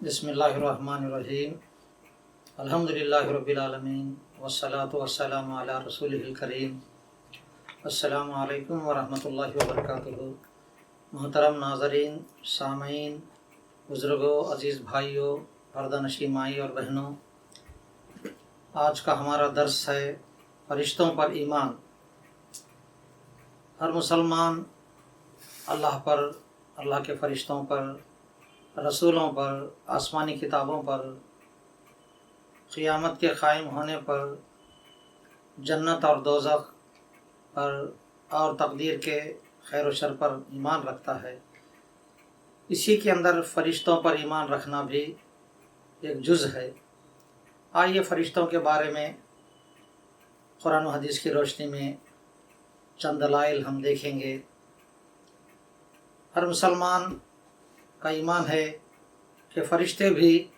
بسم اللہ الرحمن الرحیم الحمدللہ رب العالمین والصلاة والسلام علی رسولہ الکریم السلام علیکم ورحمۃ اللہ وبرکاتہ۔ محترم ناظرین، سامعین، بزرگوں، عزیز بھائیوں، پردہ نشین مائی اور بہنوں، آج کا ہمارا درس ہے فرشتوں پر ایمان۔ ہر مسلمان اللہ پر، اللہ کے فرشتوں پر، رسولوں پر، آسمانی کتابوں پر، قیامت کے قائم ہونے پر، جنت اور دوزخ پر اور تقدیر کے خیر و شر پر ایمان رکھتا ہے۔ اسی کے اندر فرشتوں پر ایمان رکھنا بھی ایک جز ہے۔ آئیے فرشتوں کے بارے میں قرآن و حدیث کی روشنی میں چند دلائل ہم دیکھیں گے۔ ہر مسلمان کا ایمان ہے کہ فرشتے بھی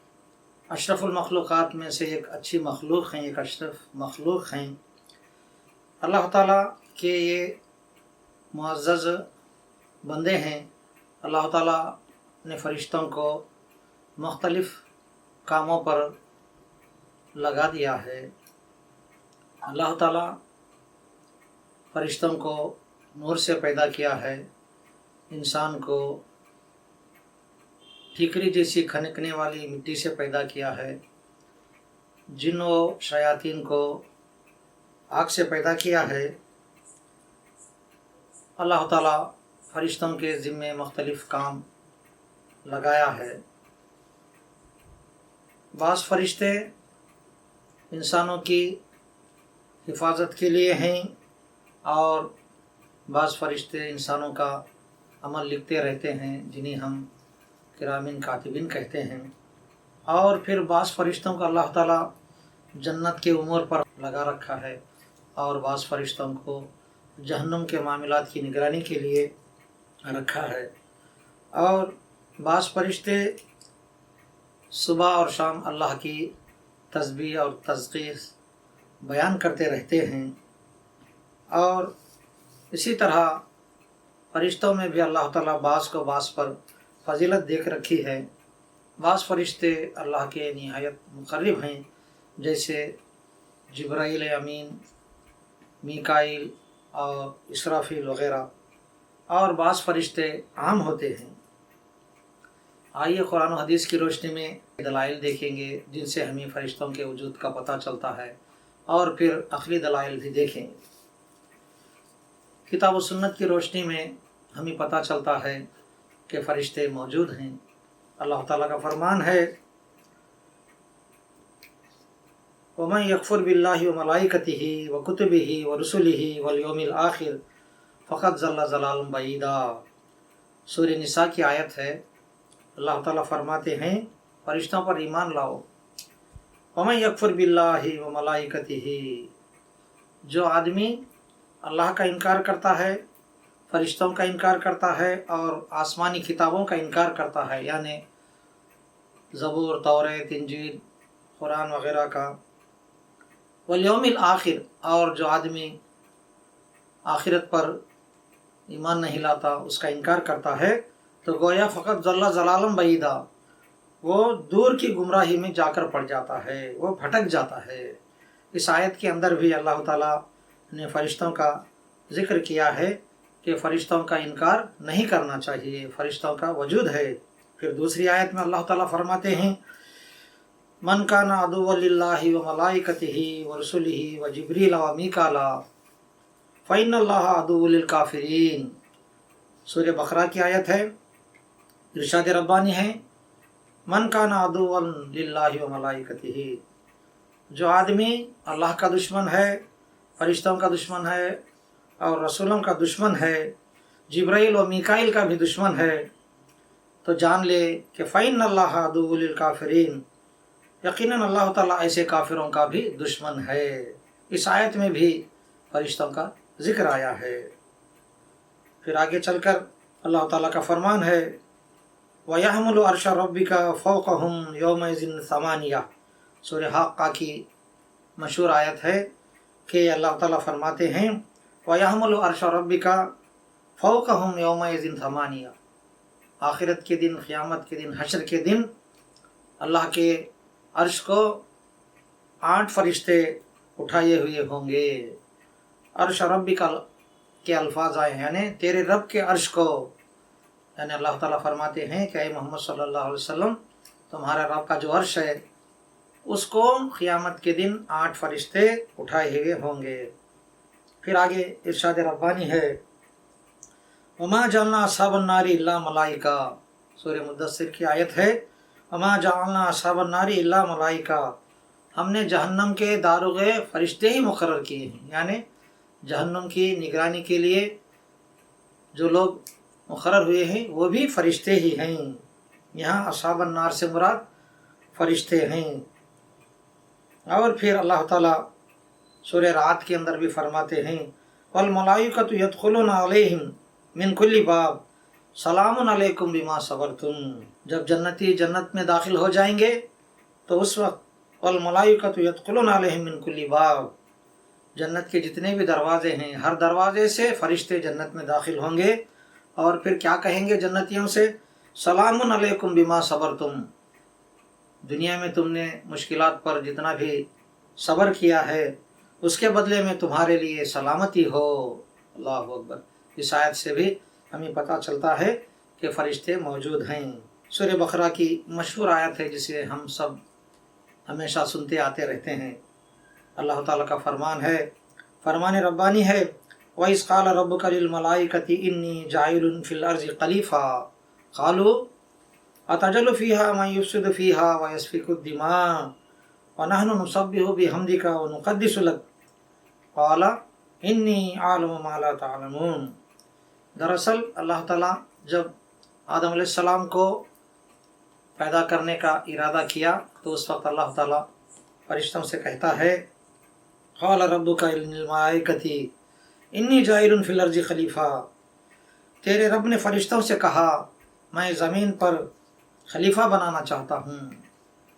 اشرف المخلوقات میں سے ایک اچھی مخلوق ہیں، ایک اشرف مخلوق ہیں۔ اللہ تعالیٰ کے یہ معزز بندے ہیں۔ اللہ تعالیٰ نے فرشتوں کو مختلف کاموں پر لگا دیا ہے۔ اللہ تعالیٰ فرشتوں کو نور سے پیدا کیا ہے، انسان کو ٹھیکری جیسی کھنکنے والی مٹی سے پیدا کیا ہے، جن و شیاطین کو آگ سے پیدا کیا ہے۔ اللہ تعالیٰ فرشتوں کے ذمے مختلف کام لگایا ہے۔ بعض فرشتے انسانوں کی حفاظت کے لیے ہیں اور بعض فرشتے انسانوں کا عمل لکھتے رہتے ہیں، جنہیں ہم کرامین کاتبین کہتے ہیں۔ اور پھر بعض فرشتوں کو اللہ تعالیٰ جنت کے امور پر لگا رکھا ہے اور بعض فرشتوں کو جہنم کے معاملات کی نگرانی کے لیے رکھا ہے۔ اور بعض فرشتے صبح اور شام اللہ کی تسبیح اور تذکیر بیان کرتے رہتے ہیں۔ اور اسی طرح فرشتوں میں بھی اللہ تعالیٰ بعض کو بعض پر فضیلت دیکھ رکھی ہے۔ بعض فرشتے اللہ کے نہایت مقرب ہیں، جیسے جبرائیل امین، میکائیل اور اسرافیل وغیرہ، اور بعض فرشتے عام ہوتے ہیں۔ آئیے قرآن و حدیث کی روشنی میں دلائل دیکھیں گے جن سے ہمیں فرشتوں کے وجود کا پتہ چلتا ہے، اور پھر عقلی دلائل بھی دیکھیں گے۔ کتاب و سنت کی روشنی میں ہمیں پتہ چلتا ہے کہ فرشتے موجود ہیں۔ اللہ تعالیٰ کا فرمان ہے، وَمَن يَكْفُرْ بِاللَّهِ وَمَلَائِكَتِهِ وَكُتُبِهِ وَرُسُلِهِ وَالْيَوْمِ الْآخِرِ فَقَدْ ضَلَّ ضَلَالًا بَعِيدًا۔ سورہ نساء کی آیت ہے۔ اللہ تعالیٰ فرماتے ہیں فرشتوں پر ایمان لاؤ۔ وَمَن يَكْفُرْ بِاللَّهِ وَمَلَائِكَتِهِ، جو آدمی اللہ کا انکار کرتا ہے، فرشتوں کا انکار کرتا ہے اور آسمانی کتابوں کا انکار کرتا ہے، یعنی زبور، توریت، انجیل، قرآن وغیرہ کا، والیوم الآخر، اور جو آدمی آخرت پر ایمان نہیں لاتا، اس کا انکار کرتا ہے، تو گویا فقط ضل ضلالا بعیدا، وہ دور کی گمراہی میں جا کر پڑ جاتا ہے، وہ بھٹک جاتا ہے۔ اس آیت کے اندر بھی اللہ تعالیٰ نے فرشتوں کا ذکر کیا ہے کہ فرشتوں کا انکار نہیں کرنا چاہیے، فرشتوں کا وجود ہے۔ پھر دوسری آیت میں اللہ تعالیٰ فرماتے ہیں، من کان عدوا للہ وملائکتہ ورسلہ وجبریل ومیکال فإن اللہ عدو للکافرین۔ سورہ بقرہ کی آیت ہے۔ ارشاد ربانی ہے، من کان عدوا للہ وملائکتہ، جو آدمی اللہ کا دشمن ہے، فرشتوں کا دشمن ہے اور رسولوں کا دشمن ہے، جبرائیل و میکائیل کا بھی دشمن ہے، تو جان لے کہ فَإِنَّ اللَّهَ عَدُوٌّ لِلْكَافِرِينَ، یقیناً اللہ تعالیٰ ایسے کافروں کا بھی دشمن ہے۔ اس آیت میں بھی فرشتوں کا ذکر آیا ہے۔ پھر آگے چل کر اللہ تعالیٰ کا فرمان ہے، وَيَحْمُلُ عَرْشَ رَبِّكَ فَوْقَهُمْ يَوْمَئِذٍ ثَمَانِيَةٌ۔ سورہ حاقہ کی مشہور آیت ہے کہ اللہ تعالیٰ فرماتے ہیں، وَيَحْمُلُ عَرْشَ رَبِّكَ فَوْقَهُمْ يَوْمَئِذٍ ثَمَانِيَةٌ، آخرت کے دن، قیامت کے دن، حشر کے دن अल्लाह के अर्श को 8 फरिश्ते उठाए हुए होंगे। अर्श रब्बिका के अल्फाज आए हैं, यानी तेरे रब के अर्श को, यानी अल्लाह ताला फरमाते हैं कि ऐ मोहम्मद सल्लल्लाहु अलैहि वसल्लम, तुम्हारा रब का जो अर्श है उसको क़ियामत के दिन 8 फरिश्ते उठाए हुए होंगे। फिर आगे इरशाद रब्बानी है, वमा जअलना अस्हाबन नारी इल्ला मलाइका, सूरह मुद्दस्सिर की आयत है, वमा जअलना अस्हाबन नारी इल्ला मलाइका, हमने जहन्नम के दारोगे फरिश्ते ही मुकर्रर किए हैं, यानी जहन्नम की निगरानी के लिए जो लोग मुकर्रर हुए हैं वो भी फरिश्ते ही हैं। यहाँ अस्हाबन नार से मुराद फरिश्ते हैं। और फिर अल्लाह ताला सूरह रात के अंदर भी फरमाते हैं, वल मलाइकतु यदखुलूना अलैहिम मिन कुल्ली बाब सलामुन अलैकुम बिमा सबरतुम, जब जन्नती जन्नत में दाखिल हो जाएंगे तो उस वक्त वल मलाइकतु यदखुलूना अलैहिम मिन कुल्ली बाब, जन्नत के जितने भी दरवाजे हैं हर दरवाजे से फरिश्ते जन्नत में दाखिल होंगे और फिर क्या कहेंगे जन्नतियों से, सलामुन अलैकुम बिमा सबरतुम, दुनिया में तुमने मुश्किलात पर जितना भी सब्र किया है उसके बदले में तुम्हारे लिए सलामती हो। अल्लाह अकबर। इस आयत से भी हमें पता चलता है कि फरिश्ते मौजूद हैं। सूरह बकरा की मशहूर आयत है जिसे हम सब हमेशा सुनते आते रहते हैं। अल्लाह ताला का फरमान है, फरमान रब्बानी है, वइज़ क़ाल रब्बुका लिल मलाइकति इन्नी जाइलुन फिल अर्ज़ि खलीफ़ा क़ालू अतजअलु फ़ीहा मन युफ़्सिदु फ़ीहा व यस्फ़िकु दिमा व नहनु नुसब्बिहु बिहम्दिका व नुक़द्दिसु लक क़ाल इन्नी अअलमु मा ला तअलमून। दरअसल अल्लाह ताला जब आदम अलैहिस्सलाम को पैदा करने का इरादा किया तो उस वक्त अल्लाह ताला फरिश्तों से कहता है, क़ाल रब्बुका लिल मलाइकति इन्नी जाइलुन फिल अर्ज़ि खलीफ़ा, तेरे रब ने फरिश्तों से कहा मैं ज़मीन पर खलीफा बनाना चाहता हूँ,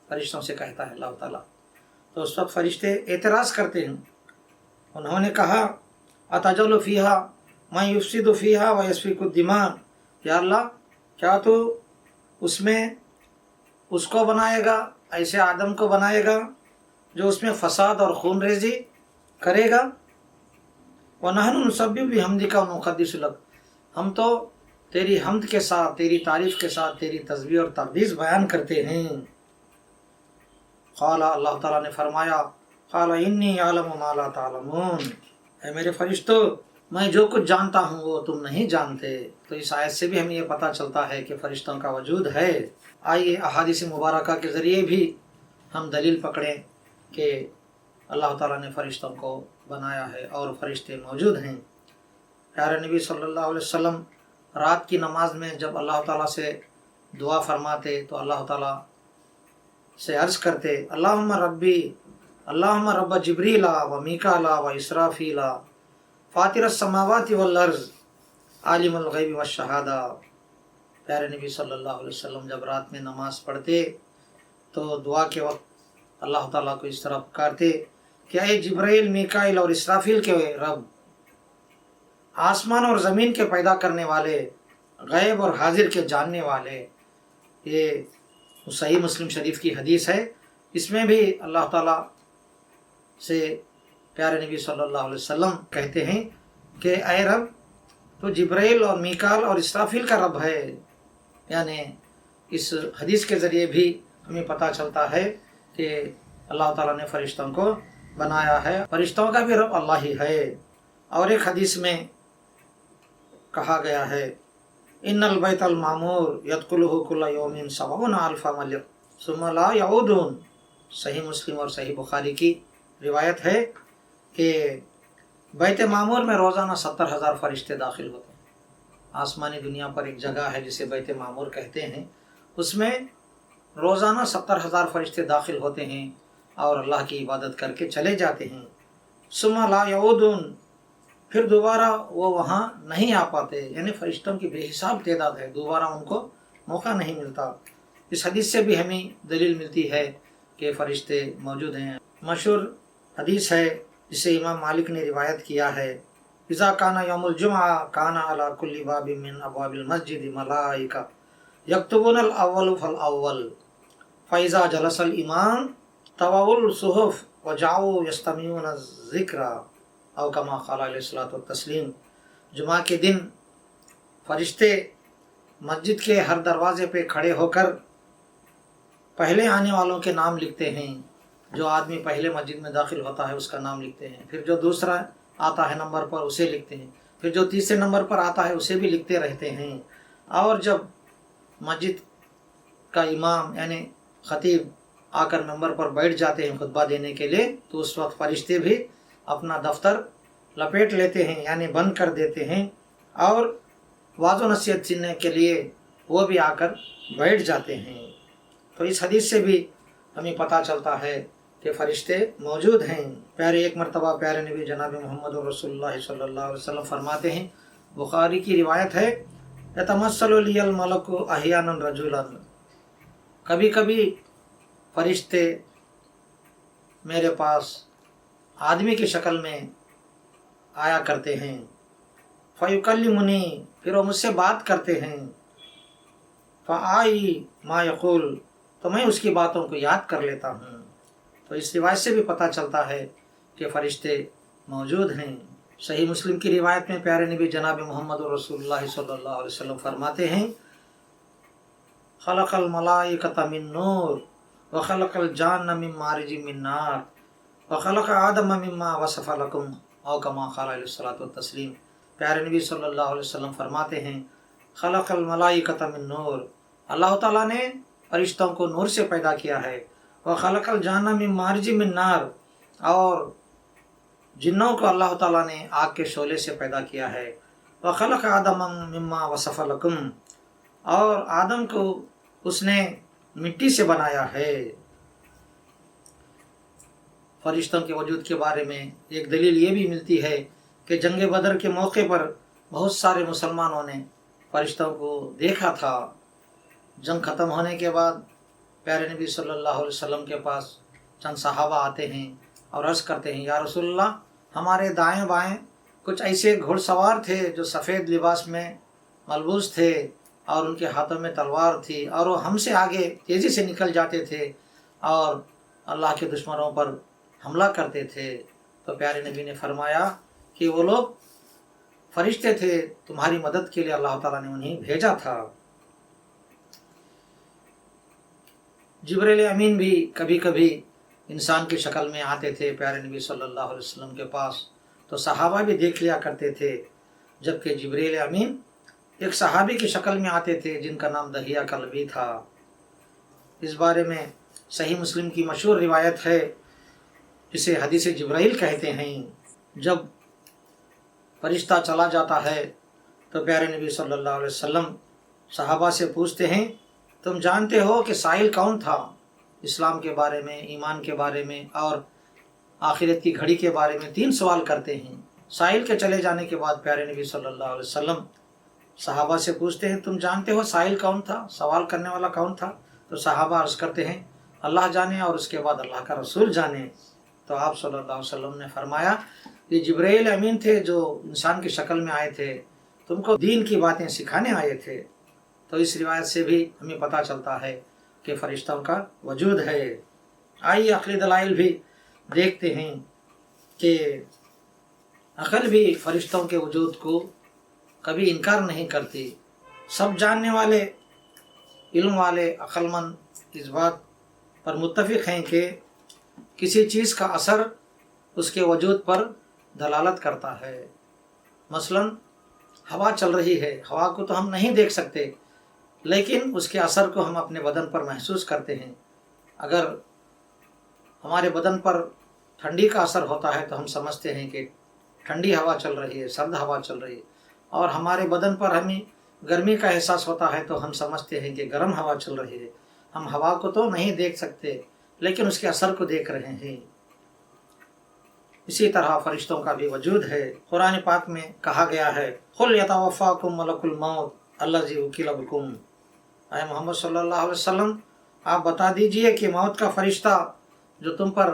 फरिश्तों से कहता है अल्लाह ताला। तो उस वक्त फरिश्ते एतराज़ करते हैं, उन्होंने कहा अतजअलु फ़ीहा मन युफ़्सिदु फ़ीहा व यस्फ़िकु दिमा, या अल्लाह क्या तो उसमें उसको बनाएगा, ऐसे आदम को बनाएगा जो उसमें फसाद और खून रेज़ी करेगा। व नहनु नुसब्बिहु बिहम्दिका व नुक़द्दिसु लक, हम तो तेरी हम्द के साथ, तेरी तारीफ़ के साथ तेरी तस्बीह और तक़दीस बयान करते हैं। क़ाल, अल्लाह ताला ने फरमाया, क़ाल इन्नी अअलमु मा ला तअलमून, ऐ मेरे फरिश्तों मैं जो कुछ जानता हूँ वो तुम नहीं जानते। तो इस आयत से भी हमें ये पता चलता है कि फरिश्तों का वजूद है। आइए अहादीस मुबारका के ज़रिए भी हम दलील पकड़ें कि अल्लाह ताला ने फरिश्तों को बनाया है और फरिश्ते मौजूद हैं। प्यारे नबी सल्लल्लाहु अलैहि वसल्लम रात की नमाज में जब अल्लाह ताला से दुआ फरमाते तो अल्लाह ताला से अर्ज़ करते, अल्लाहुम्मा रब्बी अल्लाहुम्मा रब्ब जिब्रीला व मीकाला व इसराफीला फातिरस समावाति वल अर्ज़ आलिमुल गैबि वश शहादा। प्यारे नबी सल्लल्लाहु अलैहि वसल्लम जब रात में नमाज पढ़ते तो दुआ के वक्त अल्लाह ताला को इस तरह पुकारते कि ऐ जिब्राइल, मीकाइल और इसराफील के रब, आसमान और ज़मीन के पैदा करने वाले, गैब और हाजिर के जानने वाले। ये सही मुस्लिम शरीफ की हदीस है। इसमें भी अल्लाह ताला से प्यारे नबी सल्लल्लाहु अलैहि वसल्लम कहते हैं कि ऐ रब, तो जिब्राइल और मीकाल और इसराफील का रब है। यानी इस हदीस के ज़रिए भी हमें पता चलता है कि अल्लाह ताला ने फ़रिश्तों को बनाया है। फ़रिश्तों का भी रब अल्लाह ही है। और एक हदीस में कहा गया है, इन्नल बैतल मामूर यदखुलुहु कुल्ल यौमिन सबऊना अल्फ़ मलक सुम्मा ला यऊदून। सही मुस्लिम और सही बुखारी की रिवायत है कि बैत मामूर में रोज़ाना 70,000 फरिश्ते दाखिल होते हैं। आसमानी दुनिया पर एक जगह है जिसे बैत मामूर कहते हैं, उसमें रोज़ाना 70,000 फरिश्ते दाखिल होते हैं और अल्लाह की इबादत करके चले जाते हैं। सुम्मा ला यऊदून, फिर दोबारा वो वहाँ नहीं आ पाते। यानी फ़रिश्तों की बेहिसाब तादाद है, दोबारा उनको मौका नहीं मिलता। इस हदीस से भी हमें दलील मिलती है कि फ़रिश्ते मौजूद हैं। मशहूर हदीस है जिसे इमाम मालिक ने रिवायत किया है, इज़ा काना यौमुल जुम्आ काना अला कुल्ली बाबिन मिन अबवाबिल मस्जिद मलाइका यक्तुबूनल अव्वल फल अव्वल फ़ैज़ा जलसल इमाम तवाउल सुहुफ़ व जाओ यस्तमीऊन ज़िक्रा औ कमा क़ाला अलैहिस्सलातु वत्तस्लीम। जुमा के दिन फरिश्ते मस्जिद के हर दरवाज़े पे खड़े होकर पहले आने वालों के नाम लिखते हैं। जो आदमी पहले मस्जिद में दाखिल होता है उसका नाम लिखते हैं, फिर जो दूसरा आता है नंबर पर उसे लिखते हैं, फिर जो तीसरे नंबर पर आता है उसे भी लिखते रहते हैं। और जब मस्जिद का इमाम यानी ख़तीब आकर नंबर पर बैठ जाते हैं खुतबा देने के लिए, तो उस वक्त फरिश्ते भी अपना दफ्तर लपेट लेते हैं यानी बंद कर देते हैं और वाज़ो नसीहत सुनने के लिए वो भी आकर बैठ जाते हैं। तो इस हदीस से भी हमें पता चलता है कि फ़रिश्ते मौजूद हैं। प्यारे एक मरतबा प्यारे नबी जनाब मोहम्मद रसूलुल्लाह सल्लल्लाहु अलैहि वसल्लम फरमाते हैं, बुखारी की रिवायत है, यतमस्सलु लियल मलकु अहयानन रजुलन, कभी कभी फरिश्ते मेरे पास आदमी की शक्ल में आया करते हैं। फ़युकल्लिमुनी, फिर वो मुझसे बात करते हैं। फ़आई मा यक़ूल, तो मैं उसकी बातों को याद कर लेता हूँ। तो इस रिवायत से भी पता चलता है कि फ़रिश्ते मौजूद हैं। सही मुस्लिम की रिवायत में प्यारे नबी जनाब मोहम्मद रसूलुल्लाह सल्लल्लाहु अलैहि वसल्लम फरमाते हैं, खलक़ल मलाइकता मिन नूर व खलक़ल जान्न मिन मारिज मिन नार व खलक़ आदम मिम्मा वसफ़ लकुम औ कमा क़ाला अलैहिस्सलातु वत्तस्लीम। प्यारे नबी सल्लल्लाहु अलैहि वसल्लम फरमाते हैं, खलक़ल मलाइकता मिन नूर, अल्लाह ताला ने फरिश्तों को नूर से पैदा किया है। व खलक़ल जान्न मिन मारिज मिन नार, और जिन्नों को अल्लाह ताला ने आग के शोले से पैदा किया है। व खलक़ आदम मिम्मा वसफ़ लकुम, और आदम को उसने मिट्टी से बनाया है। फरिश्तों के वजूद के बारे में एक दलील ये भी मिलती है कि जंग बदर के मौके पर बहुत सारे मुसलमानों ने फरिश्तों को देखा था। जंग ख़त्म होने के बाद प्यारे नबी सल्लल्लाहु अलैहि वसल्लम के पास चंद सहाबा आते हैं और अर्ज़ करते हैं, या रसूलल्लाह, हमारे दाएं बाएं कुछ ऐसे घुड़सवार थे जो सफ़ेद लिबास में मलबूस थे और उनके हाथों में तलवार थी, और वो हमसे आगे तेज़ी से निकल जाते थे और अल्लाह के दुश्मनों पर हमला करते थे। तो प्यारे नबी ने फरमाया कि वो लोग फरिश्ते थे, तुम्हारी मदद के लिए अल्लाह ताला ने उन्हें भेजा था। जिब्रील अमीन भी कभी कभी इंसान की शक्ल में आते थे प्यारे नबी सल्लल्लाहु अलैहि वसल्लम के पास, तो सहाबा भी देख लिया करते थे। जबकि जिब्रील अमीन एक सहाबी की शक्ल में आते थे जिनका नाम दहिया कल्बी था। इस बारे में सही मुस्लिम की मशहूर रिवायत है, जिसे हदीस जिब्राइल कहते हैं। जब फरिश्ता चला जाता है तो प्यारे नबी सल्लल्लाहु अलैहि वसल्लम सहाबा से पूछते हैं, तुम जानते हो कि साइल कौन था? इस्लाम के बारे में, ईमान के बारे में और आखिरत की घड़ी के बारे में 3 सवाल करते हैं। साइल के चले जाने के बाद प्यारे नबी सल्लल्लाहु अलैहि वसल्लम सहाबा से पूछते हैं, तुम जानते हो साइल कौन था, सवाल करने वाला कौन था? तो सहाबा अर्ज़ करते हैं, अल्लाह जाने और उसके बाद अल्लाह का रसूल जाने। तो आप सल्लल्लाहु अलैहि वसल्लम ने फरमाया, ये जिब्राइल अमीन थे जो इंसान की शक्ल में आए थे, तुमको दीन की बातें सिखाने आए थे। तो इस रिवायत से भी हमें पता चलता है कि फरिश्तों का वजूद है। आइए अक़ली दलाइल भी देखते हैं कि अक़ल भी फरिश्तों के वजूद को कभी इनकार नहीं करती। सब जानने वाले, इल्म वाले, अक़लमंद इस बात पर मुत्तफ़िक़ हैं कि किसी चीज़ का असर उसके वजूद पर दलालत करता है। मसलन हवा चल रही है, हवा को तो हम नहीं देख सकते, लेकिन उसके असर को हम अपने बदन पर महसूस करते हैं। अगर हमारे बदन पर ठंडी का असर होता है तो हम समझते हैं कि ठंडी हवा चल रही है, सर्द हवा चल रही है, और हमारे बदन पर हमें गर्मी का एहसास होता है तो हम समझते हैं कि गर्म हवा चल रही है। हम हवा को तो नहीं देख सकते, लेकिन उसके असर को देख रहे हैं। इसी तरह फरिश्तों का भी वजूद है। कुरान पाक में कहा गया है, कुल यतवफ़ाकुम मलकुल मौत अल्लज़ी वुकिल बिकुम। आए मोहम्मद सल्लल्लाहु अलैहि वसल्लम, आप बता दीजिए कि मौत का फरिश्ता जो तुम पर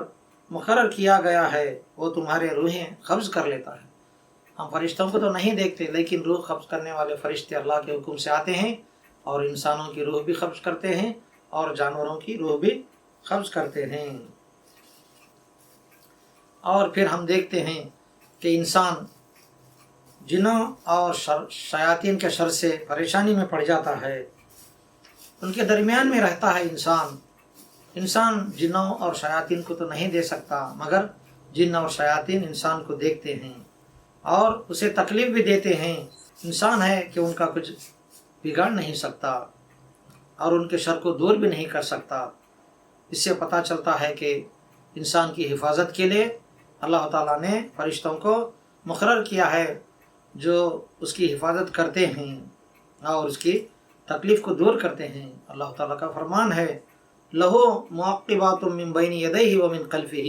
मुकर्रर किया गया है वो तुम्हारे रूहें कब्ज़ कर लेता है। हम फरिश्तों को तो नहीं देखते, लेकिन रूह कब्ज़ करने वाले फरिश्ते अल्लाह के हुक्म से आते हैं और इंसानों की रूह भी कब्ज़ करते हैं اور جانوروں کی روح بھی قبض کرتے ہیں۔ اور پھر ہم دیکھتے ہیں کہ انسان جنوں اور شیاطین کے شر سے پریشانی میں پڑ جاتا ہے، ان کے درمیان میں رہتا ہے انسان جنوں اور شیاطین کو تو نہیں دے سکتا، مگر جن اور شیاطین انسان کو دیکھتے ہیں اور اسے تکلیف بھی دیتے ہیں۔ انسان ہے کہ ان کا کچھ بگاڑ نہیں سکتا اور ان کے شر کو دور بھی نہیں کر سکتا۔ اس سے پتہ چلتا ہے کہ انسان کی حفاظت کے لیے اللہ تعالیٰ نے فرشتوں کو مقرر کیا ہے جو اس کی حفاظت کرتے ہیں اور اس کی تکلیف کو دور کرتے ہیں۔ اللہ تعالیٰ کا فرمان ہے لَهُ مُعَقِّبَاتٌ مِّن بَيْنِ يَدَيْهِ وَمِن خَلْفِهِ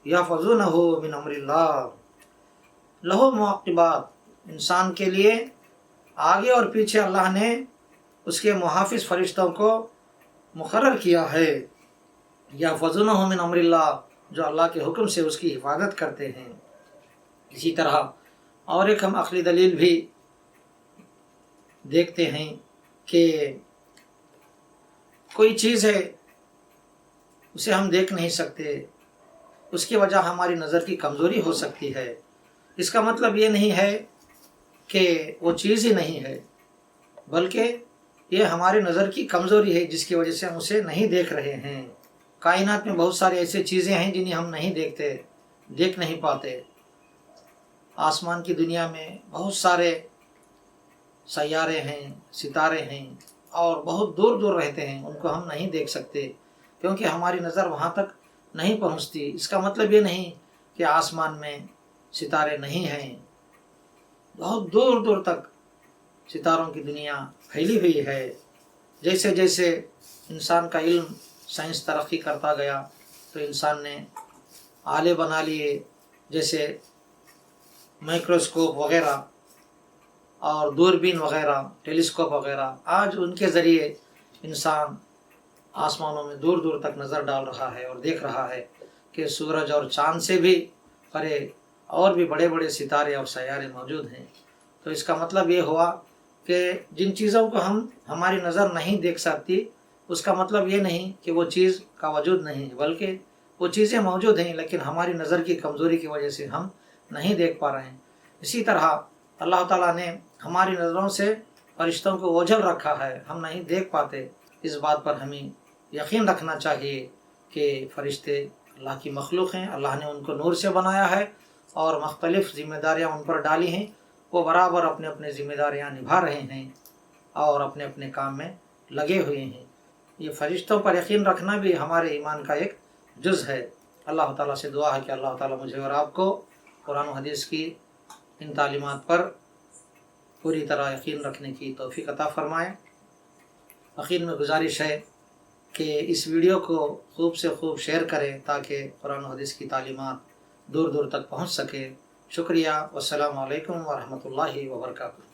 يَحْفَظُونَهُ مِنْ أَمْرِ اللَّهِ۔ لَهُ مُعَقِّبَات، انسان کے لیے آگے اور پیچھے اللہ نے اس کے محافظ فرشتوں کو مقرر کیا ہے، يَحْفَظُونَهُ مِنْ أَمْرِ اللَّهِ، جو اللہ کے حکم سے اس کی حفاظت کرتے ہیں۔ اسی طرح اور ایک ہم عقلی دلیل بھی دیکھتے ہیں کہ کوئی چیز ہے اسے ہم دیکھ نہیں سکتے، اس کی وجہ ہماری نظر کی کمزوری ہو سکتی ہے۔ اس کا مطلب یہ نہیں ہے کہ وہ چیز ہی نہیں ہے، بلکہ یہ ہماری نظر کی کمزوری ہے جس کی وجہ سے ہم اسے نہیں دیکھ رہے ہیں۔ کائنات میں بہت ساری ایسی چیزیں ہیں جنہیں ہم نہیں دیکھ نہیں پاتے۔ آسمان کی دنیا میں بہت سارے سیارے ہیں، ستارے ہیں اور بہت دور دور رہتے ہیں، ان کو ہم نہیں دیکھ سکتے کیونکہ ہماری نظر وہاں تک نہیں پہنچتی۔ اس کا مطلب یہ نہیں کہ آسمان میں ستارے نہیں ہیں، بہت دور دور تک ستاروں کی دنیا پھیلی ہوئی ہے۔ جیسے جیسے انسان کا علم سائنس ترقی کرتا گیا تو انسان نے آلے بنا لیے، جیسے مائکروسکوپ وغیرہ اور دوربین وغیرہ، ٹیلیسکوپ وغیرہ۔ آج ان کے ذریعے انسان آسمانوں میں دور دور تک نظر ڈال رہا ہے اور دیکھ رہا ہے کہ سورج اور چاند سے بھی پرے اور بھی بڑے بڑے ستارے اور سیارے موجود ہیں۔ تو اس کا مطلب یہ ہوا کہ جن چیزوں کو ہماری نظر نہیں دیکھ سکتی، اس کا مطلب یہ نہیں کہ وہ چیز کا وجود نہیں ہے، بلکہ وہ چیزیں موجود ہیں لیکن ہماری نظر کی کمزوری کی وجہ سے ہم نہیں دیکھ پا رہے ہیں۔ اسی طرح اللہ تعالیٰ نے ہماری نظروں سے فرشتوں کو اوجھل رکھا ہے، ہم نہیں دیکھ پاتے۔ اس بات پر ہمیں یقین رکھنا چاہیے کہ فرشتے اللہ کی مخلوق ہیں، اللہ نے ان کو نور سے بنایا ہے اور مختلف ذمہ داریاں ان پر ڈالی ہیں، وہ برابر اپنے اپنے ذمہ داریاں نبھا رہے ہیں اور اپنے اپنے کام میں لگے ہوئے ہیں۔ یہ فرشتوں پر یقین رکھنا بھی ہمارے ایمان کا ایک جز ہے۔ اللہ تعالیٰ سے دعا ہے کہ اللہ تعالیٰ مجھے اور آپ کو قرآن و حدیث کی ان تعلیمات پر پوری طرح یقین رکھنے کی توفیق عطا فرمائے۔ یقین میں گزارش ہے کہ اس ویڈیو کو خوب سے خوب شیئر کریں تاکہ قرآن و حدیث کی تعلیمات دور دور تک پہنچ سکے۔ شکریہ، والسلام علیکم ورحمۃ اللہ وبرکاتہ۔